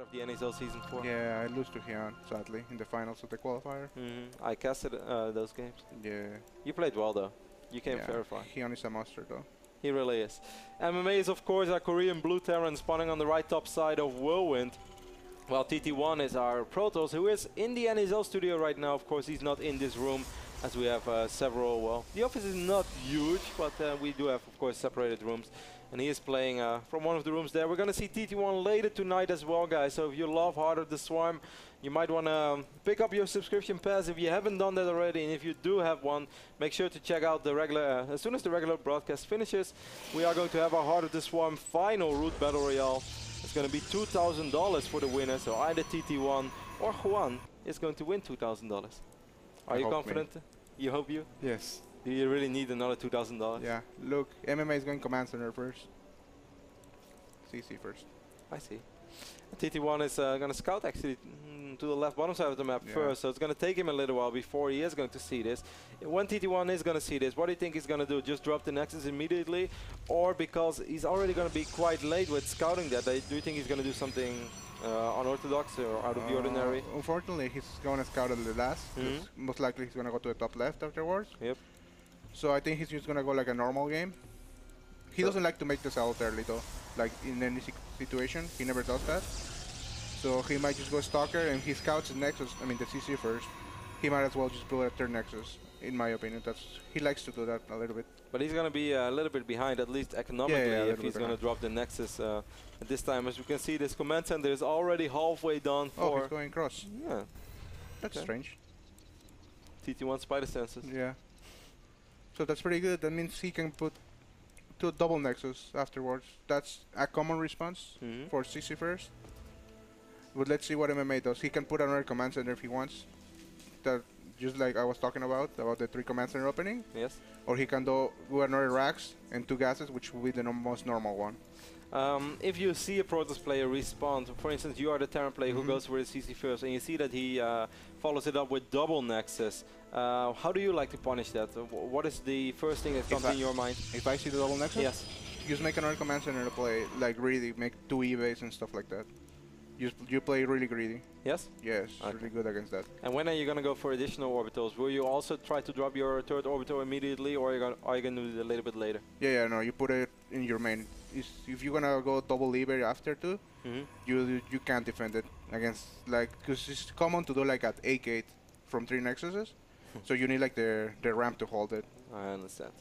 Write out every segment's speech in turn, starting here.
Part of the NASL Season 4. Yeah, I lose to Hyun, sadly, in the finals of the qualifier. I casted those games. Yeah. You played well though. You came very far. Hyun is a monster though. He really is. MMA is of course our Korean Blue Terran spawning on the right top side of Whirlwind. While TT1 is our Protoss, who is in the NASL studio right now. Of course, he's not in this room, as we have several, well, the office is not huge, but we do have, of course, separated rooms. And he is playing from one of the rooms there. We're going to see TT1 later tonight as well, guys. So if you love Heart of the Swarm, you might want to pick up your subscription pass if you haven't done that already. And if you do have one, make sure to check out the regular, as soon as the regular broadcast finishes, we are going to have our Heart of the Swarm final Root Battle Royale. It's going to be $2,000 for the winner, so either TT1 or Juan is going to win $2,000. Are you confident? You hope you? Yes. Do you really need another $2,000? Yeah. Look, MMA is going Command Center first. CC first. I see. TT1 is going to scout actually to the left bottom side of the map first, so it's going to take him a little while before he is going to see this. When TT1 is going to see this, what do you think he's going to do? Just drop the Nexus immediately? Or because he's already going to be quite late with scouting that, do you think he's going to do something unorthodox or out of the ordinary? Unfortunately, he's going to scout at the last. Most likely he's going to go to the top left afterwards. Yep. So I think he's just going to go like a normal game. He doesn't like to make this out early though. Like in any situation, he never does that. So he might just go Stalker, and he scouts the Nexus, I mean the CC first. He might as well just build a third Nexus, in my opinion. He likes to do that a little bit. But he's going to be a little bit behind, at least economically, if he's going to drop the Nexus at this time. As you can see, this command center is already halfway done for... Oh, he's going cross. Yeah. That's strange. TT1 spider senses. Yeah. So that's pretty good. That means he can put two double Nexus afterwards. That's a common response for CC first. But let's see what MMA does. He can put another command center if he wants. That just like I was talking about the 3 command center opening. Yes. Or he can do another racks and 2 gases, which will be the most normal one. If you see a Protoss player respawn, so for instance, you are the Terran player who goes for the CC first, and you see that he follows it up with double Nexus, how do you like to punish that? What is the first thing that comes in your mind? If I see the double Nexus? Yes. Just make another command center to play, like really make 2 evays and stuff like that. You play really greedy. Yes? Yes, really good against that. And when are you going to go for additional orbitals? Will you also try to drop your third orbital immediately, or are you going to do it a little bit later? Yeah, no, you put it in your main. If you're going to go double lever after 2, you can't defend it against, like, because it's common to do like at A-gate from 3 Nexuses, so you need like the ramp to hold it. I understand.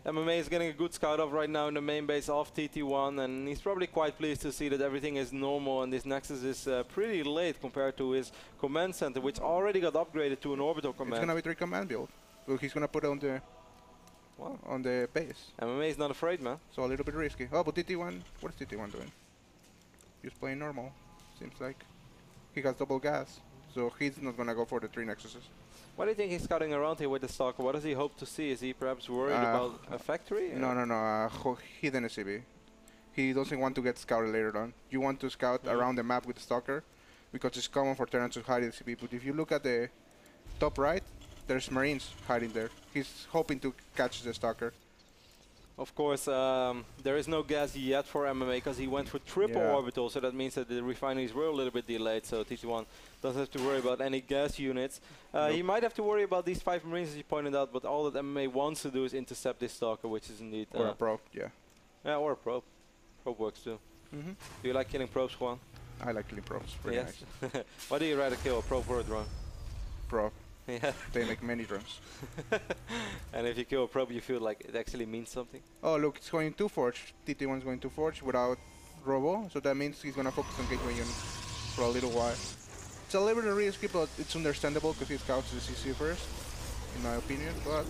MMA is getting a good scout off right now in the main base of TT1, and he's probably quite pleased to see that everything is normal and this Nexus is pretty late compared to his command center, which already got upgraded to an orbital command. It's going to be 3 command build. Look, he's going to put it on the base. MMA is not afraid, man. So a little bit risky. Oh, but TT1, what is TT1 doing? He's playing normal, seems like. He has double gas, so he's not going to go for the 3 Nexuses. What do you think he's scouting around here with the Stalker? What does he hope to see? Is he perhaps worried about a factory? No, hidden SCV. He doesn't want to get scouted later on. You want to scout around the map with the Stalker, because it's common for Terrans to hide SCV. But if you look at the top right, there's Marines hiding there. He's hoping to catch the Stalker. Of course, there is no gas yet for MMA because he went for triple orbital, so that means that the refineries were a little bit delayed, so TT1 doesn't have to worry about any gas units. He might have to worry about these 5 Marines, as you pointed out, but all that MMA wants to do is intercept this Stalker, which is indeed... Or a probe, yeah. Yeah, or a probe. Probe works too. Do you like killing probes, Juan? I like killing probes, pretty nice. Why do you rather kill a probe or a drone? Probe. Yeah. They make many drones. And if you kill a probe, you feel like it actually means something? Oh, look, it's going to Forge. TT1 is going to Forge without Robo, so that means he's going to focus on gateway units for a little while. It's a little bit risky, but it's understandable because he scouts the CC first, in my opinion, but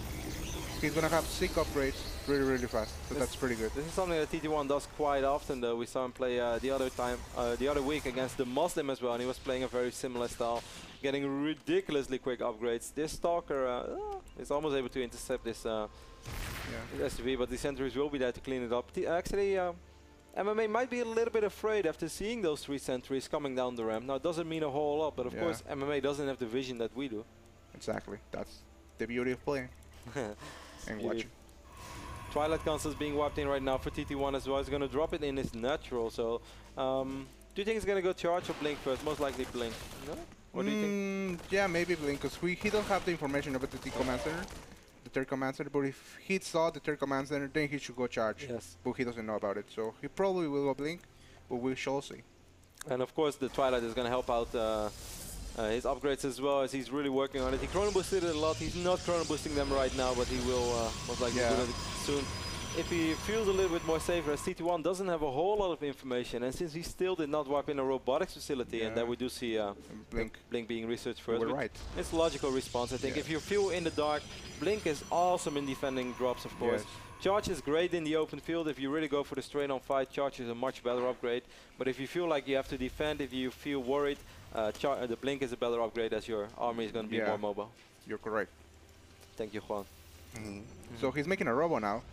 he's going to have 6 upgrades really fast, so that's pretty good. This is something that TT1 does quite often, though. We saw him play the other week against the Muslim as well, and he was playing a very similar style, getting ridiculously quick upgrades. This Stalker is almost able to intercept this SUV, but the sentries will be there to clean it up. Actually, MMA might be a little bit afraid after seeing those 3 sentries coming down the ramp. Now, it doesn't mean a whole lot, but of course, MMA doesn't have the vision that we do. Exactly. That's the beauty of playing and watching. Twilight Council is being wiped in right now for TT1 as well. He's going to drop it in his natural, so Do you think he's going to go charge or blink first? Most likely blink. No? What do you think? Yeah, maybe blink, because he don't have the information about the command center, the third command center. But if he saw the third command center, then he should go charge. Yes. But he doesn't know about it, so he probably will go blink, but we shall see. And of course, the Twilight is going to help out his upgrades as well, as he's really working on it. He chrono boosted it a lot. He's not chrono boosting them right now, but he will most likely do it soon. If he feels a little bit more safer, as TT1 doesn't have a whole lot of information, and since he still did not wipe in a robotics facility, and then we do see Blink being researched first. We're right. It's a logical response, I think. If you feel in the dark, Blink is awesome in defending drops, of course. Charge is great in the open field. If you really go for the straight-on fight, Charge is a much better upgrade. But if you feel like you have to defend, if you feel worried, the Blink is a better upgrade, as your army is going to be more mobile. You're correct. Thank you, Juan. So he's making a robo now.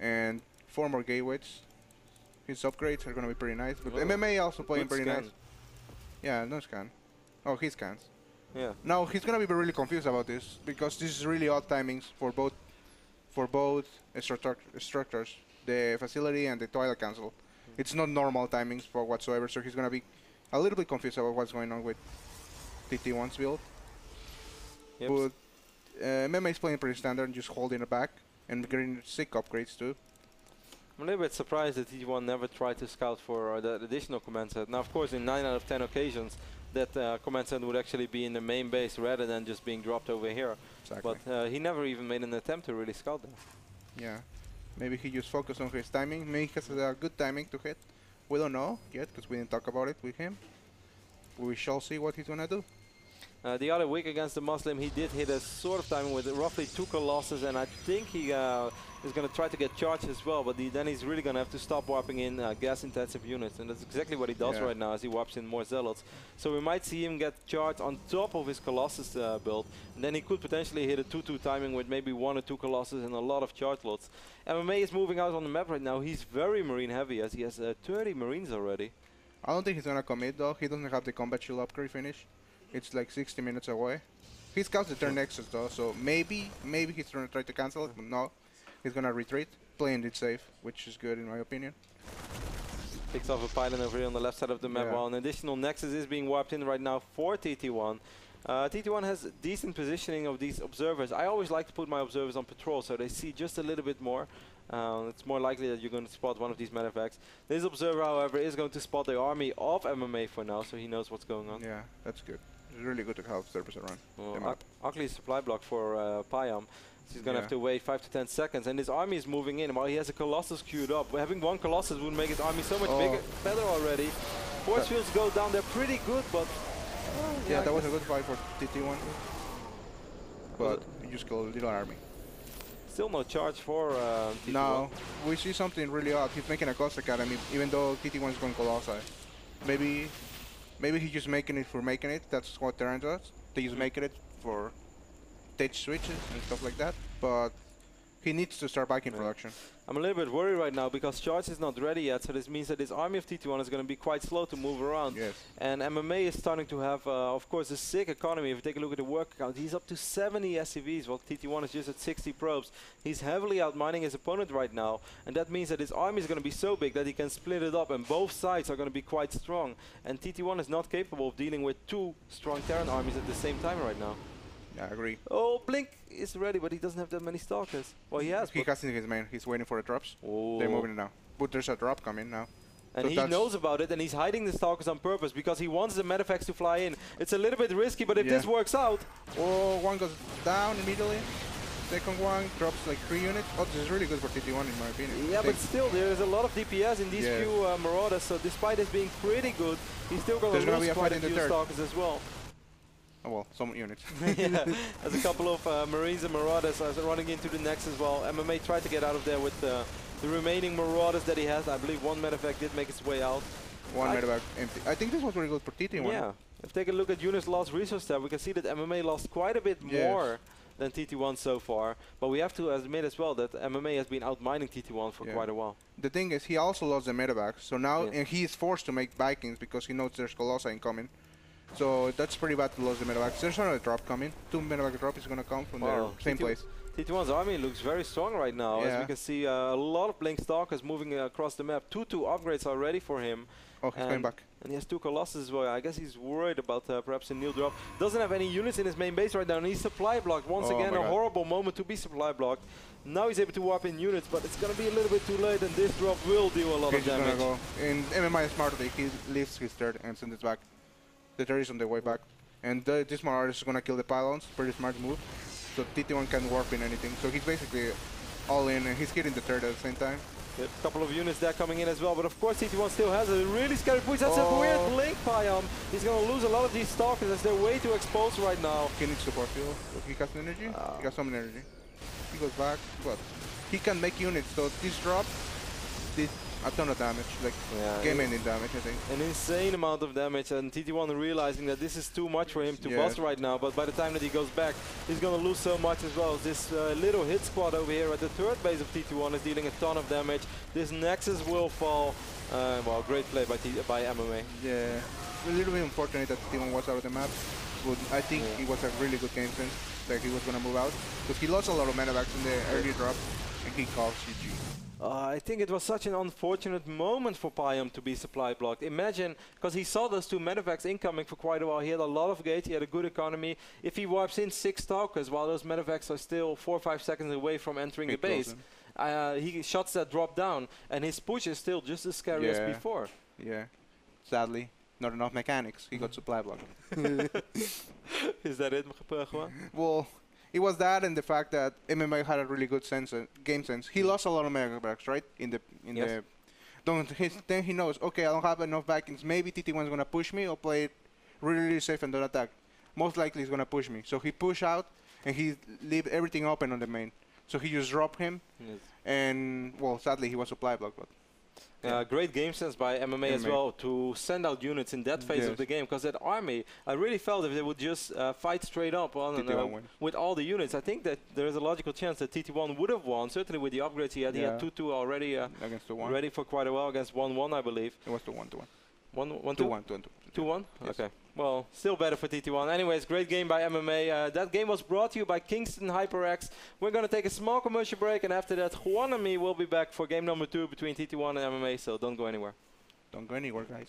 And 4 more gateways. His upgrades are going to be pretty nice. But MMA also playing pretty nice. Yeah, no scan. Oh, he scans. Yeah. Now he's going to be really confused about this, because this is really odd timings for both structures, the facility and the Twilight Council. It's not normal timings for whatsoever, so he's going to be a little bit confused about what's going on with TT1's build. But MMA is playing pretty standard, just holding it back and getting sick upgrades too. I'm a little bit surprised that TT1 never tried to scout for the additional command set. Now, of course, in 9 out of 10 occasions, that command set would actually be in the main base rather than just being dropped over here. Exactly. But he never even made an attempt to really scout that. Yeah. Maybe he just focused on his timing. Maybe he has a good timing to hit. We don't know yet, because we didn't talk about it with him. We shall see what he's going to do. The other week against the Muslim, he did hit a sort of timing with roughly 2 Colossus, and I think he is going to try to get charged as well, but then he's really going to have to stop warping in gas-intensive units, and that's exactly what he does right now, as he warps in more Zealots. So we might see him get charged on top of his Colossus build, and then he could potentially hit a 2-2 timing with maybe 1 or 2 Colossus and a lot of charge lots. MMA is moving out on the map right now. He's very Marine heavy, as he has 30 Marines already. I don't think he's going to commit, though. He doesn't have the combat shield upgrade finish. It's like 60 minutes away. He scouts the turn Nexus though, so maybe he's going to try to cancel it, but no. He's going to retreat, playing it safe, which is good in my opinion. Picks off a pylon over here on the left side of the map, while an additional Nexus is being warped in right now for TT1. TT1 has decent positioning of these observers. I always like to put my observers on patrol, so they see just a little bit more. It's more likely that you're going to spot one of these medevacts. This observer, however, is going to spot the army of MMA for now, so he knows what's going on. Yeah, that's good. It's really good to have observers around. Well, ugly supply block for Pyam. So he's going to have to wait 5 to 10 seconds, and his army is moving in. While he has a Colossus queued up, having 1 Colossus would make his army so much better already. Force fields go down there pretty good, but... yeah, that was a good fight for TT1. But he just killed a little army. Still no charge for TT1. No, we see something really odd. He's making a Ghost Academy, even though TT1 is going Colossi. Maybe he's just making it for making it. That's what Terran does. They just making it for stage switches and stuff like that. But he needs to start back in production. I'm a little bit worried right now because Charge is not ready yet, so this means that this army of TT1 is going to be quite slow to move around. Yes. And MMA is starting to have, of course, a sick economy. If you take a look at the work count, he's up to 70 SCVs, while TT1 is just at 60 probes. He's heavily outmining his opponent right now, and that means that his army is going to be so big that he can split it up, and both sides are going to be quite strong. And TT1 is not capable of dealing with 2 strong Terran armies at the same time right now. Yeah, I agree. Oh, Blink is ready, but he doesn't have that many stalkers. Well, he has. He has in his main. He's waiting for the drops. Oh. They're moving it now. But there's a drop coming now. And so he knows about it, and he's hiding the stalkers on purpose because he wants the medevacts to fly in. It's a little bit risky, but if this works out... Oh, one goes down immediately. Second one drops like 3 units. Oh, this is really good for TT1 in my opinion. Yeah, but still, there's a lot of DPS in these few Marauders, so despite this being pretty good, he's still going to lose quite a few stalkers as well. Oh well, some units. Yeah, there's a couple of Marines and Marauders running into the Nexus as well. MMA tried to get out of there with the remaining Marauders that he has. I believe one medevac did make its way out. One medevac empty. I think this was really good for TT1. Yeah, if we take a look at units lost resource tab, we can see that MMA lost quite a bit more than TT1 so far. But we have to admit as well that MMA has been outmining TT1 for quite a while. The thing is, he also lost the medevac, so now and he is forced to make Vikings because he knows there's Colossi incoming. So that's pretty bad to lose the medevacs. There's another drop coming. 2 medevac drop is going to come from the same place. TT1's army looks very strong right now. As we can see, a lot of Blink Stalkers moving across the map. 2-2 upgrades are ready for him. Oh, he's going back. And he has 2 Colossus as well. I guess he's worried about perhaps a Neil drop. Doesn't have any units in his main base right now, and he's supply blocked. Once again, a horrible moment to be supply blocked. Now he's able to warp in units, but it's going to be a little bit too late, and this drop will do a lot of damage. Go. In MMA smartly, he leaves his third and sends it back. The third is on the way back. And this more is going to kill the pylons. Pretty smart move. So TT1 can warp in anything. So he's basically all in, and he's hitting the third at the same time. A couple of units there coming in as well, but of course TT1 still has a really scary push. That's a weird blink Pyam. He's going to lose a lot of these stalkers as they're way too exposed right now. He needs support field. He has energy? He got some energy. He goes back, but he can make units, so this drop did a ton of damage, like game-ending damage, I think. An insane amount of damage, and TT1 realizing that this is too much for him to bust right now, but by the time that he goes back, he's going to lose so much as well. This little hit squad over here at the third base of TT1 is dealing a ton of damage. This Nexus will fall. Well, great play by MMA. Yeah, a little bit unfortunate that TT1 was out of the map, but I think it was a really good game sense that he was going to move out, because he lost a lot of medevacs in the early drop, and he calls GG. I think it was such an unfortunate moment for Pyam to be supply blocked. Imagine, because he saw those 2 medevacs incoming for quite a while. He had a lot of gauge, he had a good economy. If he wipes in 6 stalkers while those medevacs are still 4 or 5 seconds away from entering the base, he shuts that drop down, and his push is still just as scary as before. Yeah, sadly, not enough mechanics. He got supply blocked. Is that it, Juan? Well, it was that and the fact that MMA had a really good game sense. He lost a lot of medevacs, right? Then he knows, okay, I don't have enough backings. Maybe TT1 is going to push me or play it really safe and don't attack. Most likely he's going to push me. So he push out and he leave everything open on the main. So he just dropped him. And, well, sadly he was supply blocked. But great game sense by MMA as well to send out units in that phase of the game, because that army, I really felt if they would just fight straight up on with all the units, I think that there is a logical chance that TT1 would have won, certainly with the upgrades he had. He had 2-2 already against the 1. Ready for quite a while against 1-1, I believe. It was the 1-1. 1-2? 2-1? Okay. Well, still better for TT1. Anyways, great game by MMA. That game was brought to you by Kingston HyperX. We're going to take a small commercial break, and after that, Juan and me will be back for game number 2 between TT1 and MMA, so don't go anywhere. Don't go anywhere, guys.